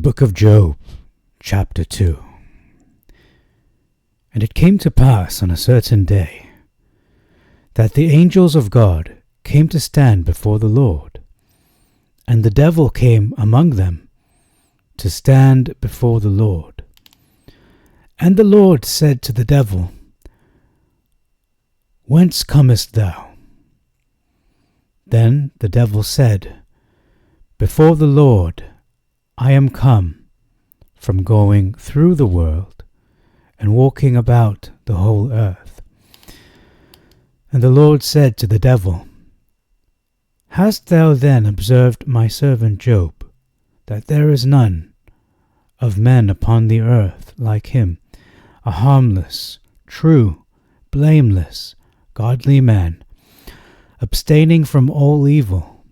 Book of Job, chapter 2. And it came to pass on a certain day that the angels of God came to stand before the Lord, and the devil came among them to stand before the Lord. And the Lord said to the devil, Whence comest thou? Then the devil said, Before the Lord I am come from going through the world and walking about the whole earth. And the Lord said to the devil, Hast thou then observed my servant Job, that there is none of men upon the earth like him, a harmless, true, blameless, godly man, abstaining from all evil,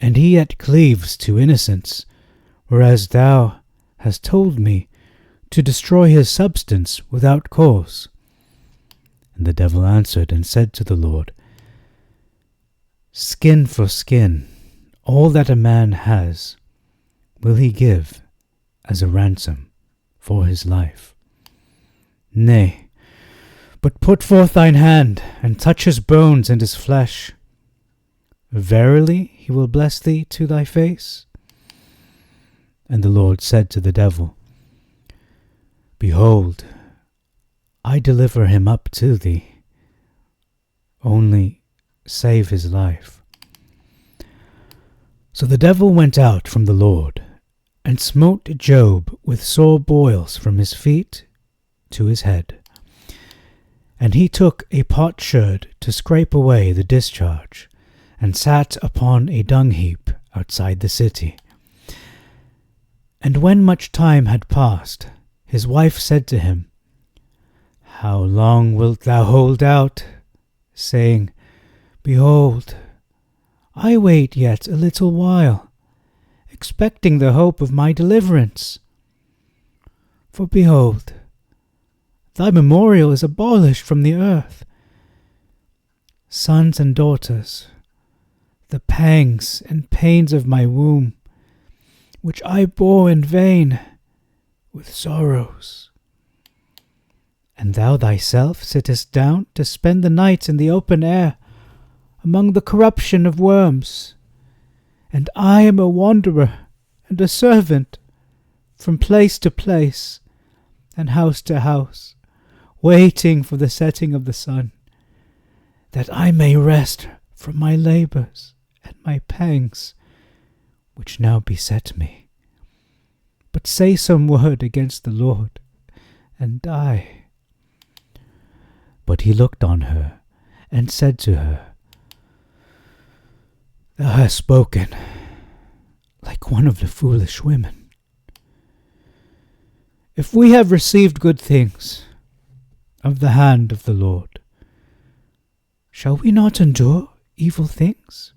and he yet cleaves to innocence, whereas thou hast told me to destroy his substance without cause. And the devil answered and said to the Lord, Skin for skin, all that a man has, will he give as a ransom for his life. Nay, but put forth thine hand, and touch his bones and his flesh. Verily he will bless thee to thy face. And the Lord said to the devil, Behold, I deliver him up to thee, only save his life. So the devil went out from the Lord, and smote Job with sore boils from his feet to his head. And he took a potsherd to scrape away the discharge, and sat upon a dung heap outside the city. And when much time had passed, his wife said to him, How long wilt thou hold out? Saying, Behold, I wait yet a little while, expecting the hope of my deliverance. For behold, thy memorial is abolished from the earth. Sons and daughters, the pangs and pains of my womb, which I bore in vain, with sorrows. And thou thyself sittest down to spend the night in the open air, among the corruption of worms. And I am a wanderer and a servant, from place to place, and house to house, waiting for the setting of the sun, that I may rest from my labours and my pangs, which now beset me. But say some word against the Lord, and die. But he looked on her, and said to her, Thou hast spoken like one of the foolish women. If we have received good things of the hand of the Lord, shall we not endure evil things?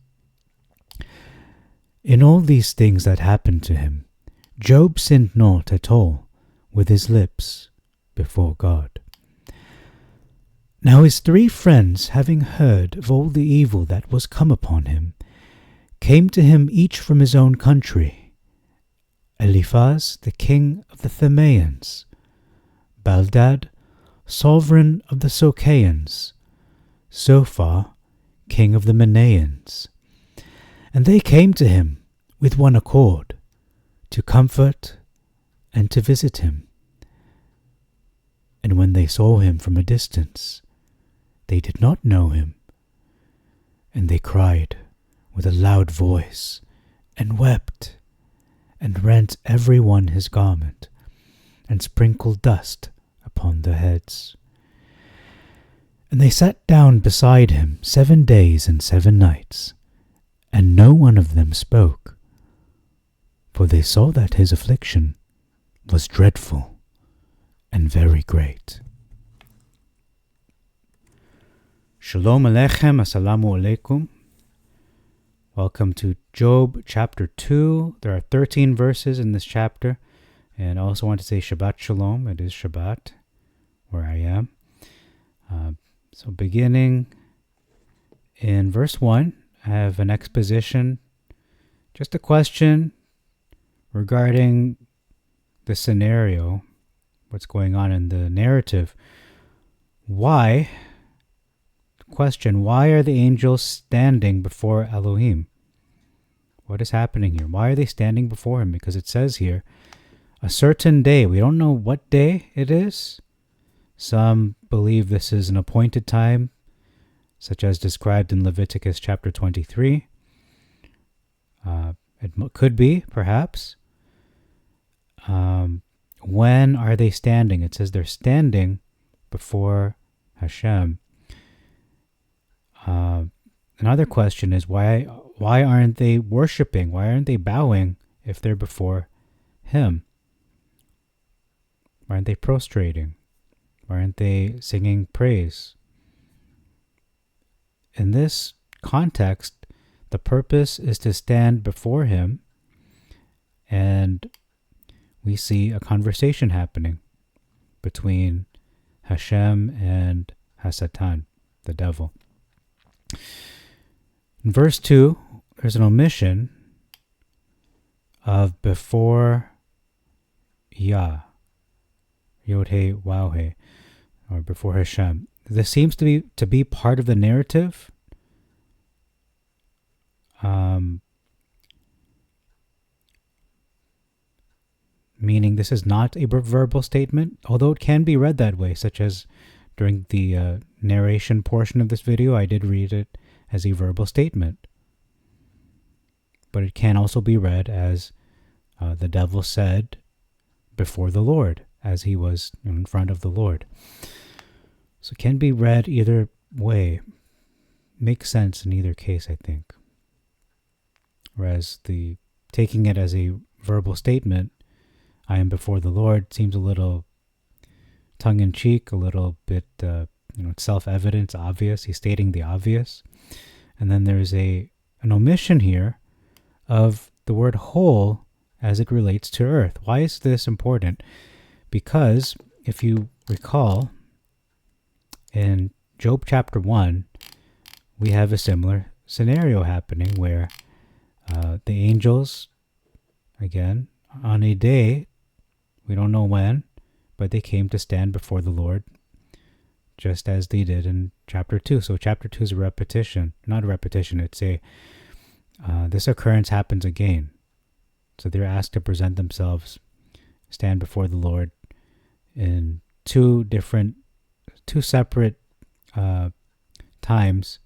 In all these things that happened to him, Job sinned not at all with his lips before God. Now his 3 friends, having heard of all the evil that was come upon him, came to him each from his own country: Eliphaz, the king of the Themaeans; Baldad, sovereign of the Socaeans; Zophar, king of the Manaeans. And they came to him with one accord, to comfort and to visit him. And when they saw him from a distance, they did not know him. And they cried with a loud voice, and wept, and rent every one his garment, and sprinkled dust upon their heads. And they sat down beside him 7 days and 7 nights, and no one of them spoke, for they saw that his affliction was dreadful and very great. Shalom Aleichem, Assalamu Alaikum. Welcome to Job chapter 2. There are 13 verses in this chapter. And I also want to say Shabbat Shalom. It is Shabbat where I am. So beginning in verse 1, I have an exposition, just a question regarding the scenario, what's going on in the narrative, why are the angels standing before Elohim? What is happening here? Why are they standing before him? Because it says here, a certain day. We don't know what day it is. Some believe this is an appointed time, such as described in Leviticus chapter 23. It could be, perhaps. When are they standing? It says they're standing before Hashem. Another question is why aren't they worshiping? Why aren't they bowing if they're before him? Why aren't they prostrating? Why aren't they singing praise? In this context, the purpose is to stand before him, and we see a conversation happening between Hashem and Hasatan, the devil. In verse 2, there's an omission of before Yah, Yod-He, Waw-He, or before Hashem. This seems to be part of the narrative. Meaning this is not a verbal statement, although it can be read that way, such as during the narration portion of this video, I did read it as a verbal statement. But it can also be read as the devil said before the Lord, as he was in front of the Lord. So it can be read either way. Makes sense in either case, I think. Whereas taking it as a verbal statement, I am before the Lord, seems a little tongue-in-cheek, a little bit, it's self-evident, it's obvious. He's stating the obvious. And then there's an omission here of the word whole as it relates to earth. Why is this important? Because if you recall, in Job chapter 1, we have a similar scenario happening where the angels, again, on a day, we don't know when, but they came to stand before the Lord, just as they did in chapter 2. So chapter 2 is a repetition. Not a repetition, it's this occurrence happens again. So they're asked to present themselves, stand before the Lord in two separate times.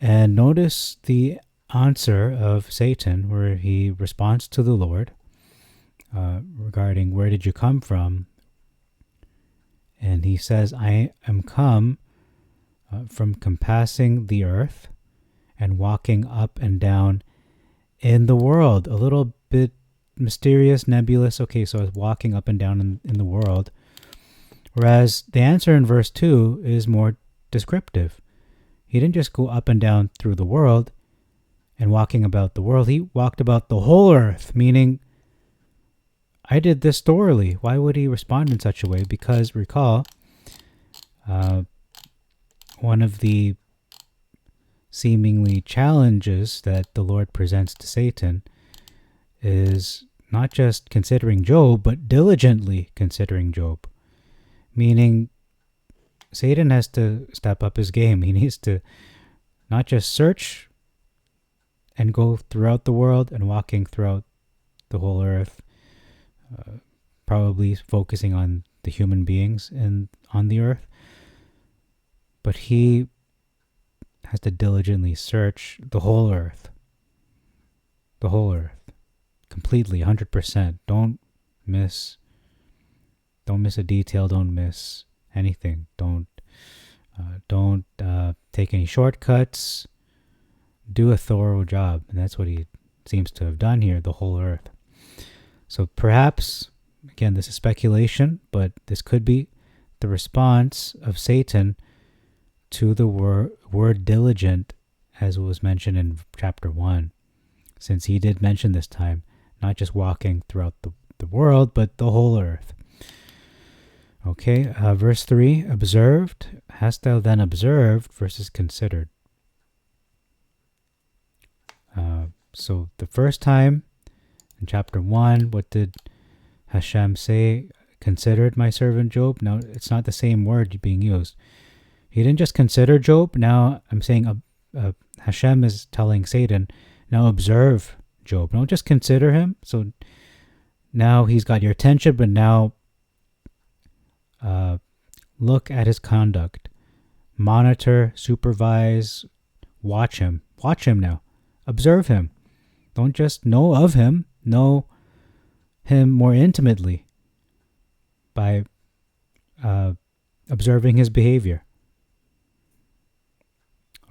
And notice the answer of Satan, where he responds to the Lord regarding where did you come from? And he says, I am come from compassing the earth and walking up and down in the world. A little bit mysterious, nebulous. Okay, so it's walking up and down in the world. Whereas the answer in verse 2 is more descriptive. He didn't just go up and down through the world and walking about the world. He walked about the whole earth, meaning I did this thoroughly. Why would he respond in such a way? Because recall, one of the seemingly challenges that the Lord presents to Satan is not just considering Job, but diligently considering Job. Meaning, Satan has to step up his game. He needs to not just search and go throughout the world and walking throughout the whole earth, probably focusing on the human beings on the earth, but he has to diligently search the whole earth, completely, 100%. Don't miss a detail. Don't miss anything. Don't take any shortcuts. Do a thorough job, and that's what he seems to have done here. The whole earth. So perhaps, again, this is speculation, but this could be the response of Satan to the word diligent, as was mentioned in chapter 1, since he did mention this time, not just walking throughout the world, but the whole earth. Okay, verse 3, observed. Hast thou then observed versus considered? So the first time, in chapter 1, what did Hashem say, considered my servant Job? No, it's not the same word being used. He didn't just consider Job. Now I'm saying Hashem is telling Satan, now observe Job. Don't just consider him. So now he's got your attention, but now look at his conduct. Monitor, supervise, watch him. Watch him now. Observe him. Don't just know of him. Know him more intimately by observing his behavior.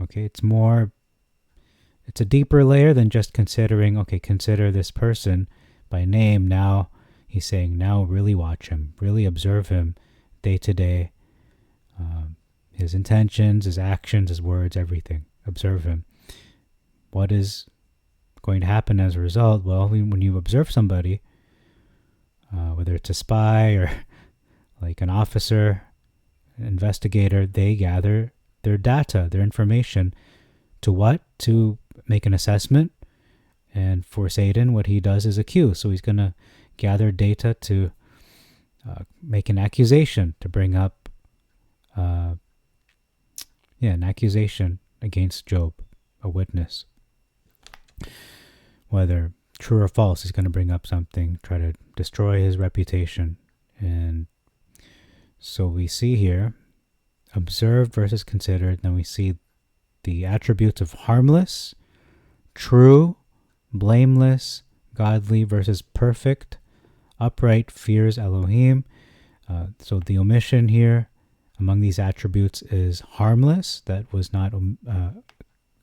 Okay, it's a deeper layer than just considering, okay, consider this person by name. Now he's saying, now really watch him, really observe him day to day, his intentions, his actions, his words, everything. Observe him. What is going to happen as a result? Well, when you observe somebody, whether it's a spy or like an officer, an investigator, they gather their data, their information to what? To make an assessment. And for Satan, what he does is accuse. So he's going to gather data to make an accusation, to bring up an accusation against Job, a witness. Whether true or false, he's going to bring up something, try to destroy his reputation. And so we see here, observed versus considered. Then we see the attributes of harmless, true, blameless, godly versus perfect, upright, fears Elohim. So the omission here among these attributes is harmless. That was not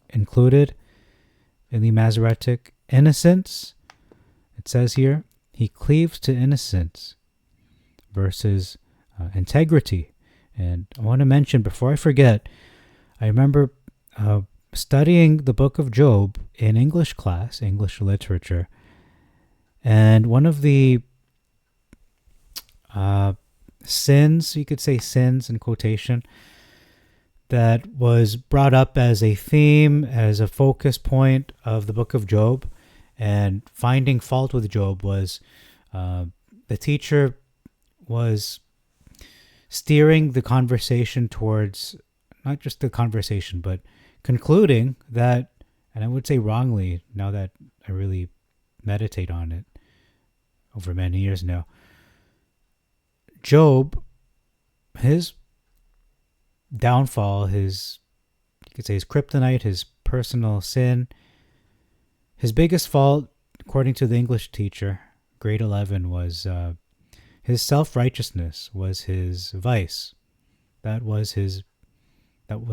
included in the Masoretic. Innocence, it says here, he cleaves to innocence versus integrity. And I want to mention, before I forget, I remember studying the book of Job in English class, English literature, and one of the sins, you could say sins in quotation, that was brought up as a theme, as a focus point of the book of Job, and finding fault with Job was the teacher was steering the conversation towards, not just the conversation, but concluding that, and I would say wrongly, now that I really meditate on it over many years now, Job, his downfall, you could say his kryptonite, his personal sin, his biggest fault, according to the English teacher, grade 11, was his self-righteousness was his vice. That was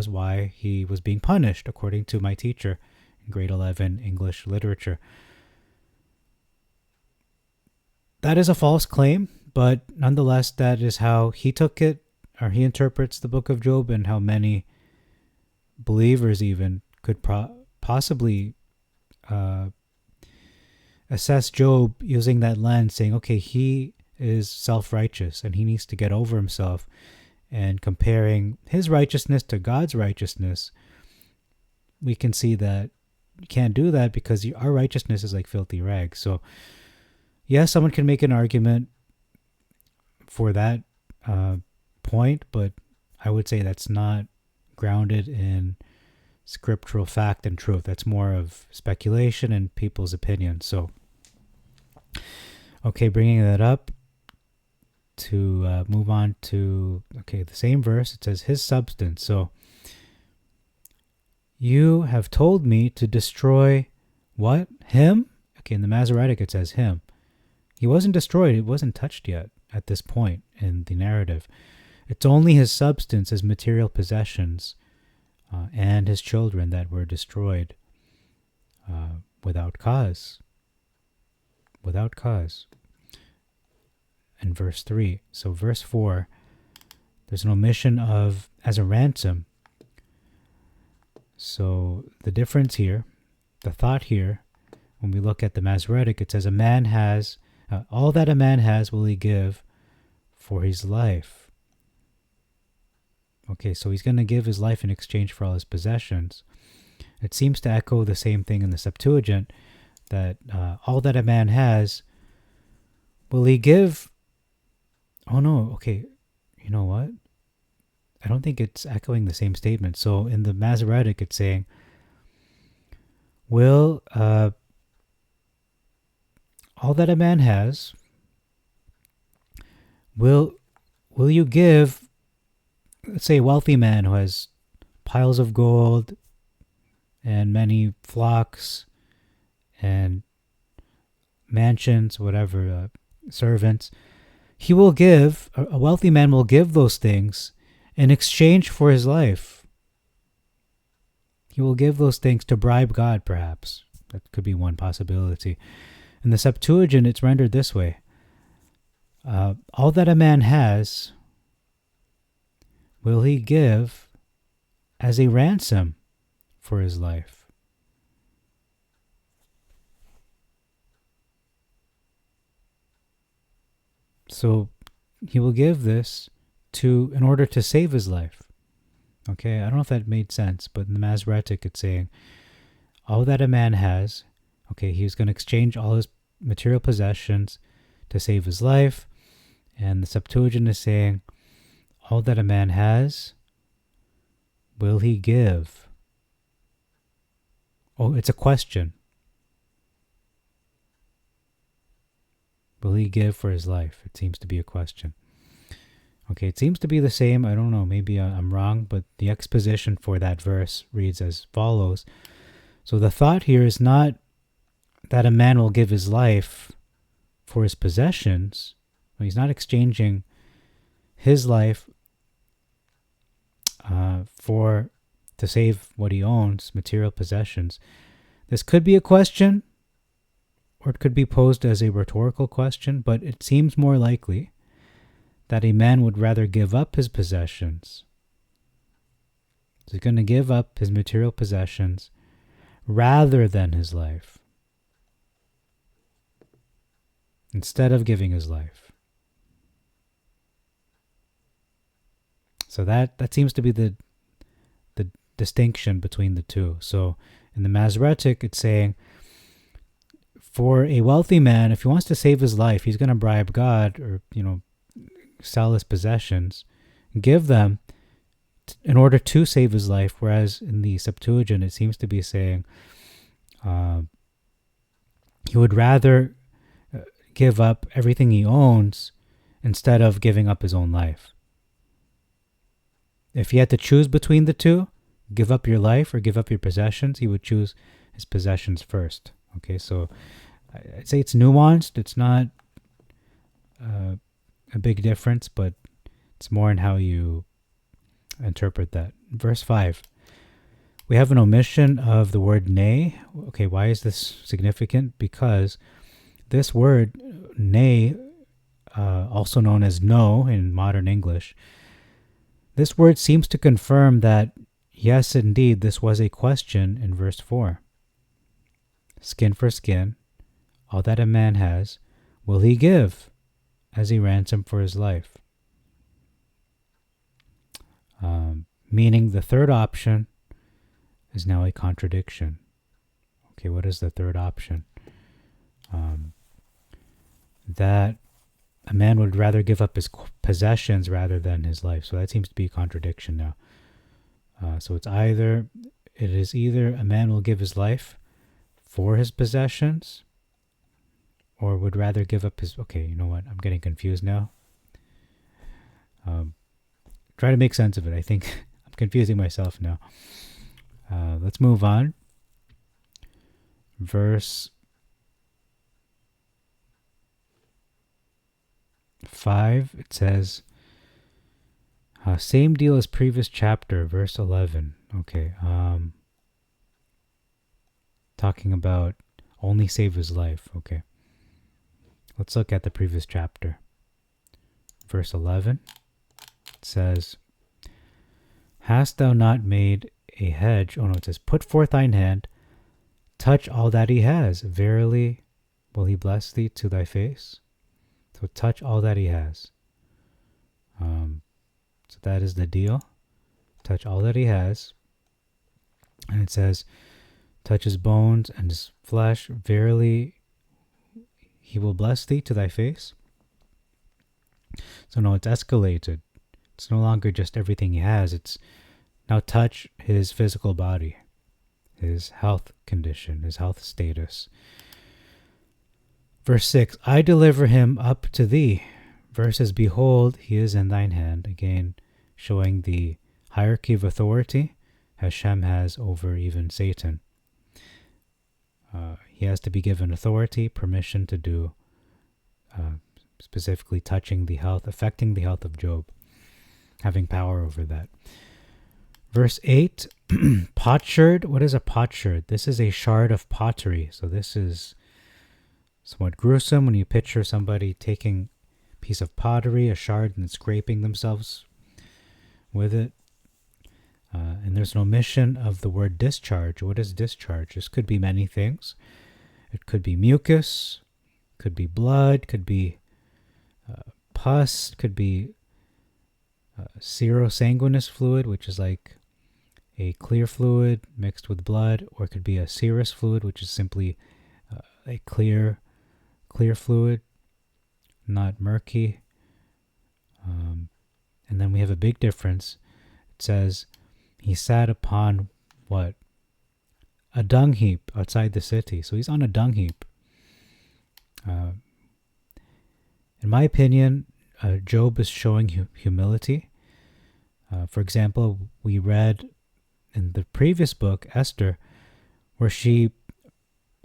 why he was being punished, according to my teacher in grade 11 English literature. That is a false claim, but nonetheless, that is how he took it, or he interprets the book of Job, and how many believers even could possibly assess Job using that lens, saying, okay, he is self-righteous and he needs to get over himself, and comparing his righteousness to God's righteousness, we can see that you can't do that because our righteousness is like filthy rags. So yes, someone can make an argument for that point, but I would say that's not grounded in scriptural fact and truth. That's more of speculation and people's opinions. So, okay, bringing that up to move on to, the same verse. It says, his substance. So, you have told me to destroy what? Him? Okay, in the Masoretic it says him. He wasn't destroyed. It wasn't touched yet at this point in the narrative. It's only his substance, his material possessions, and his children that were destroyed without cause. Without cause. In verse 3. So verse 4, there's an omission of as a ransom. So the difference here, the thought here, when we look at the Masoretic, it says a man has, all that a man has will he give for his life. Okay, so he's going to give his life in exchange for all his possessions. It seems to echo the same thing in the Septuagint, that all that a man has Will he give? Oh no, okay. You know what? I don't think it's echoing the same statement. So in the Masoretic, it's saying, will all that a man has, will you give, let's say, a wealthy man who has piles of gold and many flocks and mansions, whatever, servants. He will give, a wealthy man will give those things in exchange for his life. He will give those things to bribe God, perhaps. That could be one possibility. In the Septuagint, it's rendered this way. All that a man has will he give as a ransom for his life. So he will give this in order to save his life. Okay, I don't know if that made sense, but in the Masoretic it's saying, all that a man has, okay, he's going to exchange all his material possessions to save his life. And the Septuagint is saying, all that a man has, will he give? Oh, it's a question. Will he give for his life? It seems to be a question. Okay, it seems to be the same. I don't know, maybe I'm wrong, but the exposition for that verse reads as follows. So the thought here is not that a man will give his life for his possessions. He's not exchanging his life to save what he owns, material possessions. This could be a question, or it could be posed as a rhetorical question, but it seems more likely that a man would rather give up his possessions. So he's going to give up his material possessions rather than his life, instead of giving his life. So that seems to be the distinction between the two. So in the Masoretic, it's saying, for a wealthy man, if he wants to save his life, he's going to bribe God, or sell his possessions, give them in order to save his life. Whereas in the Septuagint, it seems to be saying he would rather give up everything he owns instead of giving up his own life. If he had to choose between the two, give up your life or give up your possessions, he would choose his possessions first. Okay, so I'd say it's nuanced. It's not a big difference, but it's more in how you interpret that. Verse 5. We have an omission of the word nay. Okay, why is this significant? Because this word nay, also known as no in modern English, this word seems to confirm that, yes, indeed, this was a question in verse 4. Skin for skin, all that a man has, will he give as a ransom for his life? Meaning the third option is now a contradiction. Okay, what is the third option? That a man would rather give up his possessions rather than his life. So that seems to be a contradiction now. So it is either a man will give his life for his possessions, or would rather give up his... Okay, you know what? I'm getting confused now. Try to make sense of it. I think I'm confusing myself now. Let's move on. Verse 5, it says, same deal as previous chapter, verse 11. Okay, talking about only save his life. Okay, let's look at the previous chapter. Verse 11, it says, hast thou not made a hedge? Oh no, it says, put forth thine hand, touch all that he has. Verily will he bless thee to thy face. So touch all that he has. So that is the deal. Touch all that he has. And it says, touch his bones and his flesh. Verily he will bless thee to thy face. So no, it's escalated. It's no longer just everything he has. It's now touch his physical body, his health condition, his health status. Verse 6, I deliver him up to thee. Verses, behold, he is in thine hand. Again, showing the hierarchy of authority Hashem has over even Satan. He has to be given authority, permission to do, specifically touching the health, affecting the health of Job, having power over that. Verse 8, potsherd. What is a potsherd? This is a shard of pottery. So this is somewhat gruesome when you picture somebody taking a piece of pottery, a shard, and scraping themselves with it. And there's an omission of the word discharge. What is discharge? This could be many things. It could be mucus, could be blood, could be pus, could be serosanguinous fluid, which is like a clear fluid mixed with blood, or it could be a serous fluid, which is simply a clear fluid, not murky. And then we have a big difference. It says, he sat upon what? A dung heap outside the city. So he's on a dung heap. In my opinion, Job is showing humility. For example, we read in the previous book, Esther, where she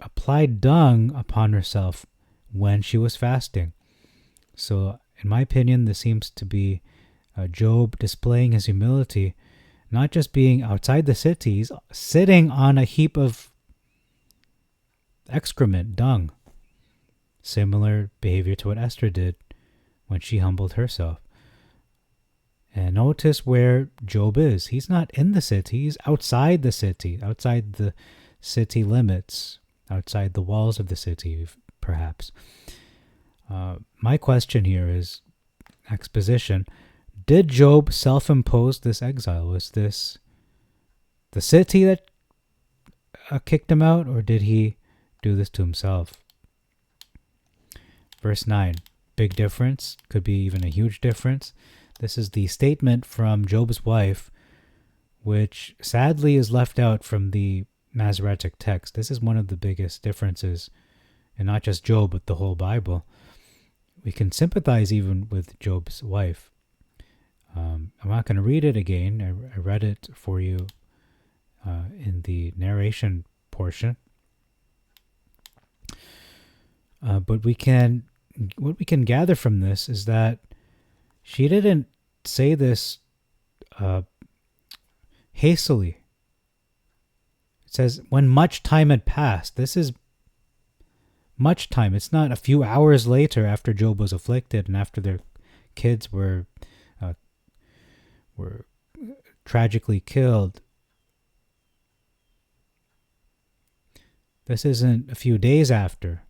applied dung upon herself when she was fasting. So, in my opinion, this seems to be Job displaying his humility, not just being outside the city, he's sitting on a heap of excrement, dung. Similar behavior to what Esther did when she humbled herself. And notice where Job is. He's not in the city, he's outside the city, outside the city limits, outside the walls of the city, perhaps. My question here is exposition. Did Job self-impose this exile? Was this the city that kicked him out, or did he do this to himself? Verse 9, big difference, could be even a huge difference. This is the statement from Job's wife, which sadly is left out from the Masoretic text. This is one of the biggest differences, and not just Job, but the whole Bible. We can sympathize even with Job's wife. I'm not going to read it again. I read it for you in the narration portion. But what we can gather from this is that she didn't say this hastily. It says, when much time had passed. This is much time. It's not a few hours later after Job was afflicted and after their kids were tragically killed. This isn't a few days after.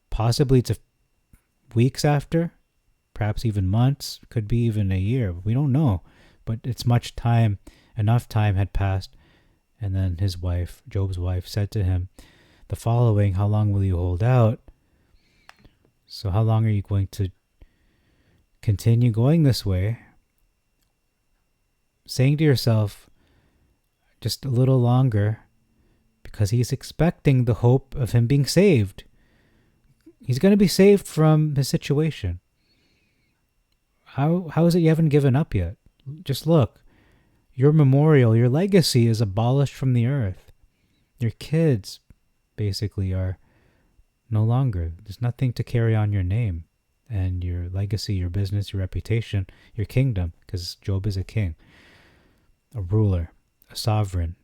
Possibly it's weeks after, perhaps even months, could be even a year. We don't know, but it's much time. Enough time had passed, and then his wife, Job's wife, said to him the following, how long will you hold out? So how long are you going to continue going this way? Saying to yourself, just a little longer, because he's expecting the hope of him being saved. He's going to be saved from his situation. How is it you haven't given up yet? Just look. Your memorial, your legacy is abolished from the earth. Your kids, basically, are no longer. There's nothing to carry on your name and your legacy, your business, your reputation, your kingdom, because Job is a king, a ruler, a sovereign.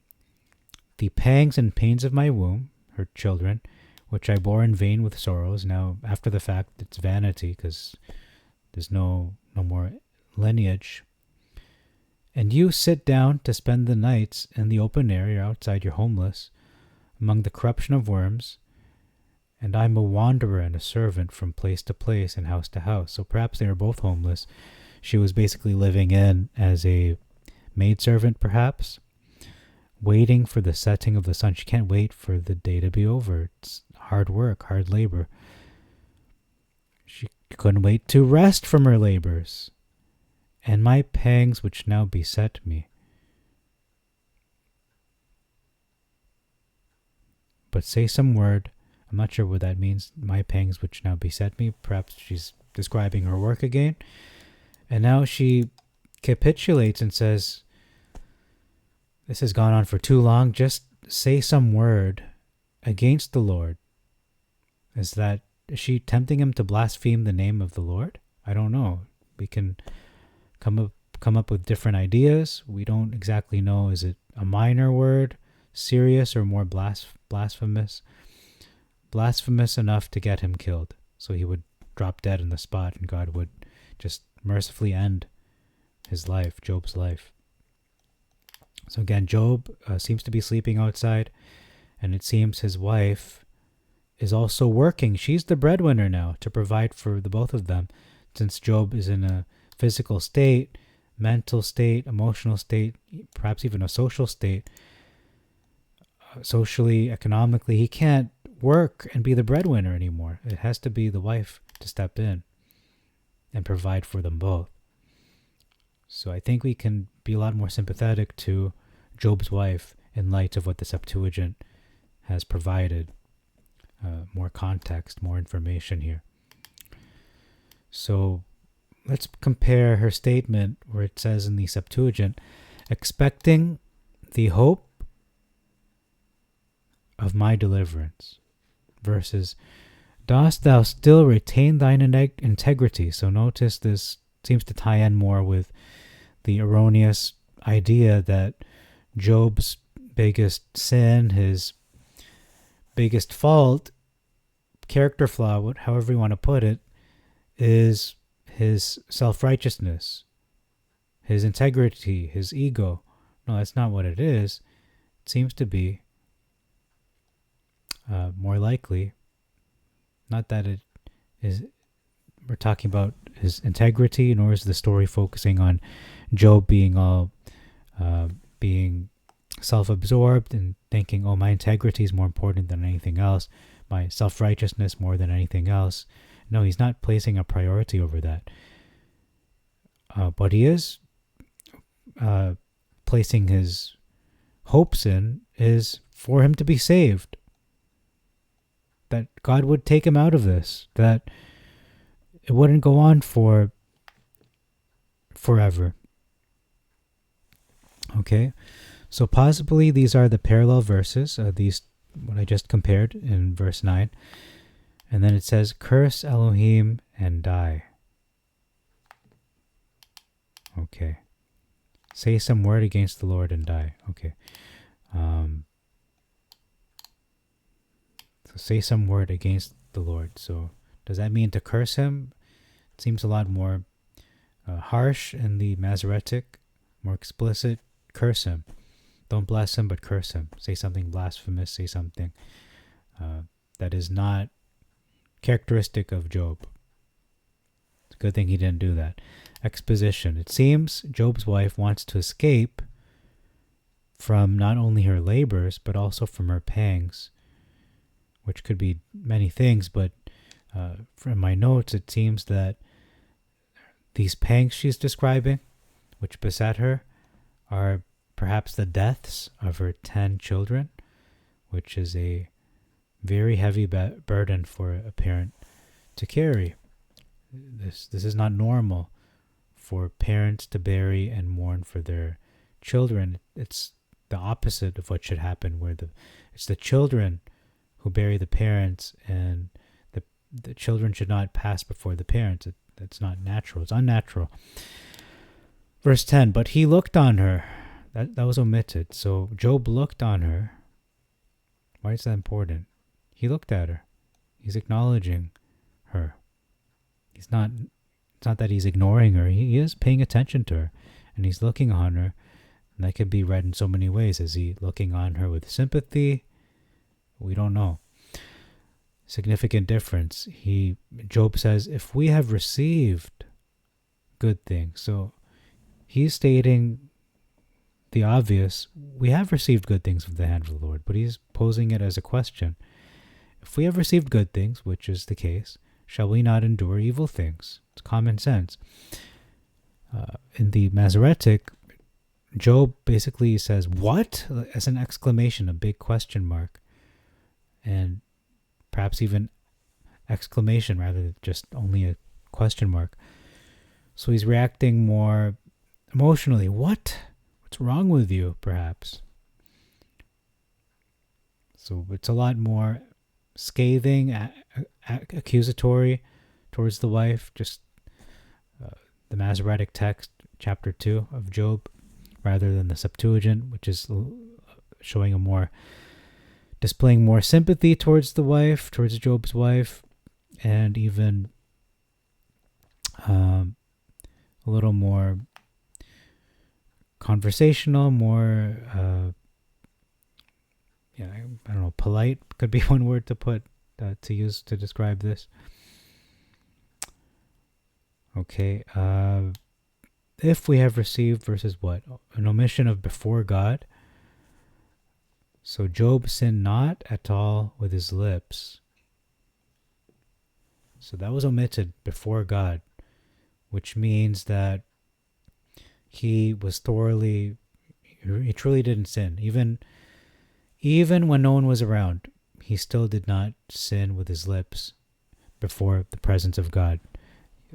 The pangs and pains of my womb, her children, which I bore in vain with sorrows. Now, after the fact, it's vanity, because there's no more lineage. And you sit down to spend the nights in the open air. You're outside, you're homeless, among the corruption of worms. And I'm a wanderer and a servant from place to place and house to house. So perhaps they were both homeless. She was basically living in as a maidservant, perhaps, waiting for the setting of the sun. She can't wait for the day to be over. It's hard work, hard labor. She couldn't wait to rest from her labors, and my pangs which now beset me. But say some word. I'm not sure what that means. My pangs which now beset me. Perhaps she's describing her work again. And now she capitulates and says, this has gone on for too long. Just say some word against the Lord. Is she tempting him to blaspheme the name of the Lord? I don't know. We can come up with different ideas. We don't exactly know. Is it a minor word, serious, or more blasphemous? Blasphemous enough to get him killed. So he would drop dead on the spot and God would just mercifully end his life, Job's life. So again, Job seems to be sleeping outside, and it seems his wife is also working. She's the breadwinner now to provide for the both of them, since Job is in a physical state, mental state, emotional state, perhaps even a social state. Socially, economically, he can't work and be the breadwinner anymore. It has to be the wife to step in and provide for them both. So I think we can be a lot more sympathetic to Job's wife in light of what the Septuagint has provided. More context, more information here. So let's compare her statement where it says in the Septuagint, expecting the hope of my deliverance, versus dost thou still retain thine integrity? So notice this seems to tie in more with the erroneous idea that Job's biggest sin, his biggest fault, character flaw, however you want to put it, is his self-righteousness, his integrity, his ego. No, that's not what it is. It seems to be more likely, not that it is, we're talking about his integrity, nor is the story focusing on Job being being self-absorbed and thinking, oh, my integrity is more important than anything else, my self-righteousness more than anything else. No, he's not placing a priority over that. But he is placing his hopes in is for him to be saved, that God would take him out of this, that it wouldn't go on for forever. Okay, so possibly these are the parallel verses, these what I just compared in verse 9. And then it says, curse Elohim and die. Okay. Say some word against the Lord and die. Okay. So say some word against the Lord. So does that mean to curse him? It seems a lot more harsh in the Masoretic, more explicit. Curse him. Don't bless him, but curse him. Say something blasphemous. Say something that is not characteristic of Job. It's a good thing he didn't do that. Exposition. It seems Job's wife wants to escape from not only her labors, but also from her pangs, which could be many things, but from my notes, it seems that these pangs she's describing, which beset her, are perhaps the deaths of her 10 children, which is a very heavy burden for a parent to carry. This is not normal for parents to bury and mourn for their children. It's the opposite of what should happen, where it's the children who bury the parents, and the children should not pass before the parents. It's not natural. It's unnatural. Verse 10, but he looked on her. That was omitted. So Job looked on her. Why is that important? He looked at her. He's acknowledging her. It's not that he's ignoring her. He is paying attention to her, and he's looking on her. And that could be read in so many ways. Is he looking on her with sympathy? We don't know. Significant difference. Job says, if we have received good things. So he's stating the obvious. We have received good things from the hand of the Lord, but he's posing it as a question. If we have received good things, which is the case, shall we not endure evil things? It's common sense. In the Masoretic, Job basically says, what? As an exclamation, a big question mark. And perhaps even exclamation rather than just only a question mark. So he's reacting more emotionally. What's wrong with you, perhaps? So it's a lot more scathing, accusatory towards the wife. Just the Masoretic text, chapter 2 of Job, rather than the Septuagint, which is displaying more sympathy towards the wife, towards Job's wife, and even a little more conversational, more, I don't know, polite could be one word to use to describe this. Okay, if we have received versus what? An omission of before God. So Job sinned not at all with his lips. So that was omitted before God, which means that he truly didn't sin. Even when no one was around, he still did not sin with his lips before the presence of God,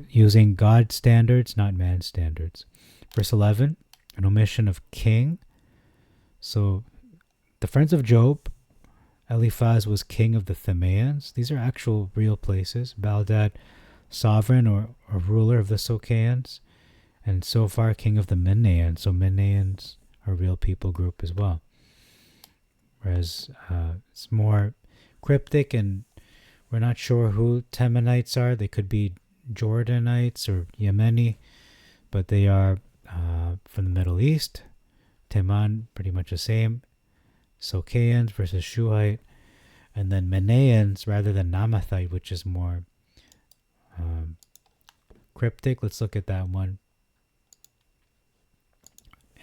using God's standards, not man's standards. Verse 11, an omission of king. So the friends of Job, Eliphaz was king of the Themaeans. These are actual real places. Baldad, sovereign or ruler of the Socaeans. And Zophar, king of the Manaeans. So Manaeans are a real people group as well. Whereas it's more cryptic and we're not sure who Temanites are. They could be Jordanites or Yemeni, but they are from the Middle East. Teman, pretty much the same. Socaeans versus Shuhite. And then Manaeans rather than Namathite, which is more cryptic. Let's look at that one.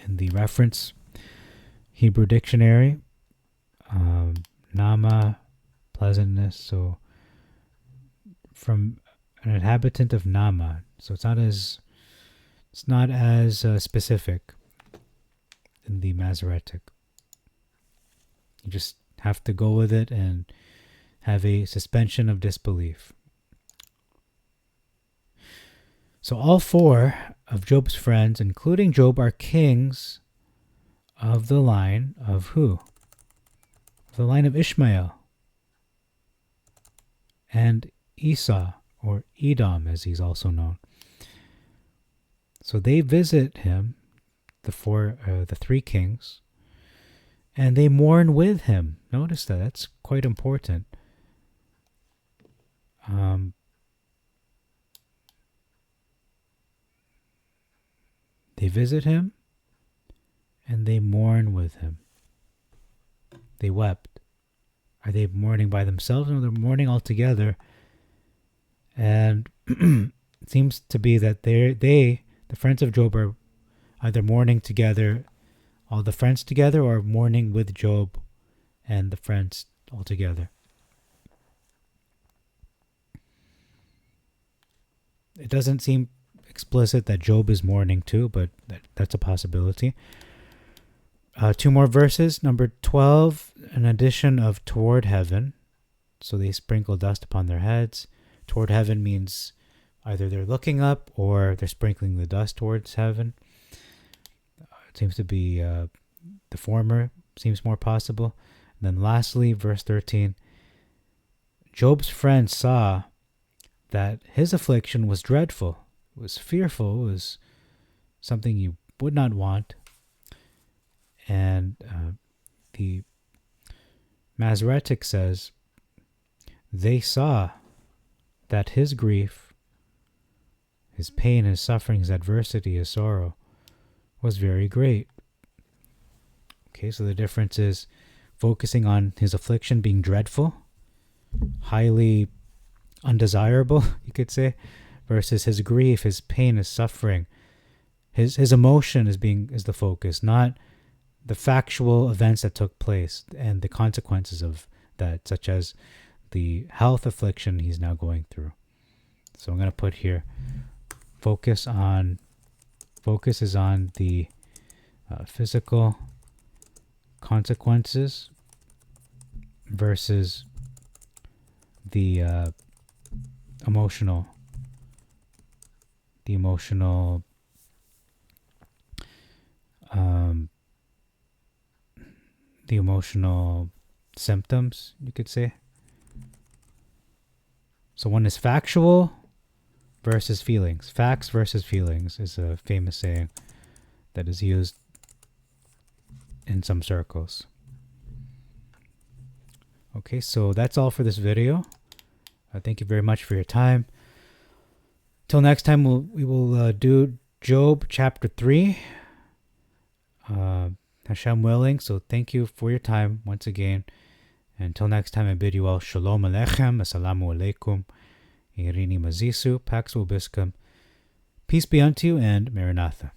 In the reference Hebrew dictionary, Nama, pleasantness. So from an inhabitant of Nama. So it's not as specific in the Masoretic. You just have to go with it and have a suspension of disbelief. So all four of Job's friends, including Job, are kings of the line of who? The line of Ishmael and Esau, or Edom as he's also known. So they visit him, the three kings, and they mourn with him. Notice that. That's quite important. They visit him and they mourn with him. They wept. Are they mourning by themselves? No, they're mourning all together. And it seems to be that the friends of Job, are either mourning together, all the friends together, or mourning with Job and the friends all together. It doesn't seem explicit that Job is mourning too, but that's a possibility. Two more verses. Number 12, an addition of toward heaven. So they sprinkle dust upon their heads. Toward heaven means either they're looking up or they're sprinkling the dust towards heaven. It seems to be the former, seems more possible. And then lastly, verse 13, Job's friends saw that his affliction was dreadful, it was fearful, it was something you would not want. And the Masoretic says they saw that his grief, his pain, his suffering, his adversity, his sorrow was very great. Okay, so the difference is focusing on his affliction being dreadful, highly undesirable, you could say, versus his grief, his pain, his suffering. His emotion is the focus, not the factual events that took place and the consequences of that, such as the health affliction he's now going through. So I'm going to put here, focus is on the physical consequences versus the emotional symptoms, you could say. So one is factual versus feelings. Facts versus feelings is a famous saying that is used in some circles. Okay, so that's all for this video. Thank you very much for your time. Till next time, we will do Job chapter 3. Hashem willing. So thank you for your time once again. Until next time, I bid you all Shalom Aleichem, Assalamu Alaikum, Irini Mazisu, Pax Vobiscum. Peace be unto you, and Maranatha.